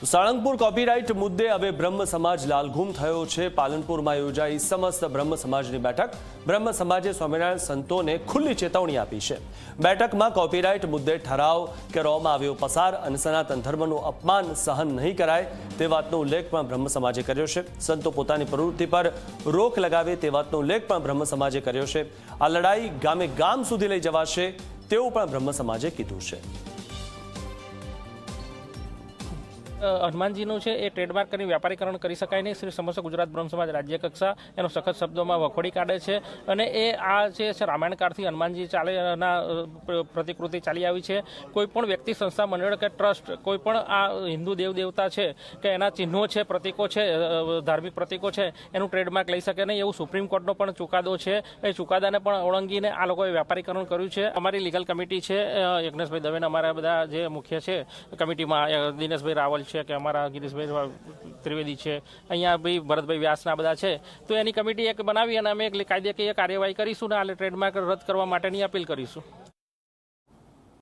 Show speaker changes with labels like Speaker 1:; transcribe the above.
Speaker 1: Salangpur copyright મુદ્દે હવે બ્રહ્મ સમાજ લાલઘૂમ થયો છે। પાલનપુરમાં યોજાઈ સમસ્ત બ્રહ્મ સમાજની બેઠક। બ્રહ્મ સમાજે સ્વામિનારાયણ સંતોને ખુલ્લી ચેતવણી આપી છે। બેઠકમાં કોપીરાઇટ મુદ્દે ઠરાવ કરવામાં આવ્યો પસાર અને સનાતન ધર્મનું અપમાન સહન નહીં કરાય તે વાતનો ઉલ્લેખ પણ બ્રહ્મ સમાજે કર્યો છે। સંતો પોતાની પ્રવૃત્તિ પર રોક લગાવે તે વાતનો ઉલ્લેખ પણ બ્રહ્મ સમાજે કર્યો છે। આ લડાઈ ગામે ગામ સુધી લઈ જવાશે તેવું પણ બ્રહ્મ સમાજે કીધું છે।
Speaker 2: હનુમાનજીનું છે એ ટ્રેડમાર્ક કરીને વ્યાપારીકરણ કરી શકાય નહીં। શ્રી સમસ્ત ગુજરાત બ્રહ્મ સમાજ રાજ્ય કક્ષા એનો સખત શબ્દોમાં વખોડી કાઢે છે અને એ આ છે રામાયણકાળથી હનુમાનજી ચાલેના પ્રતિકૃતિ ચાલી આવી છે। કોઈ પણ વ્યક્તિ સંસ્થા મંડળ કે ટ્રસ્ટ કોઈ પણ આ હિન્દુ દેવ દેવતા છે કે એના ચિહ્નો છે પ્રતિકો છે ધાર્મિક પ્રતિકો છે એનું ટ્રેડમાર્ક લઈ શકે નહીં એવું સુપ્રીમ કોર્ટનો પણ ચુકાદો છે। એ ચુકાદાને પણ ઓળંગીને આ લોકોએ વ્યાપારીકરણ કર્યું છે। અમારી લીગલ કમિટી છે યજ્ઞેશભાઈ દવેને અમારા બધા જે મુખ્ય છે કમિટીમાં દિનેશભાઈ રાવલ છે કે અમારા ગિરીશભાઈ ત્રિવેદી છે અહીંયા ભાઈ ભરતભાઈ વ્યાસના બધા છે તો એની કમિટી એક બનાવી અને અમે એક કાયદેકીય કાર્યવાહી કરીશું ને આ ટ્રેડમાર્ક રદ કરવા માટેની અપીલ કરીશું।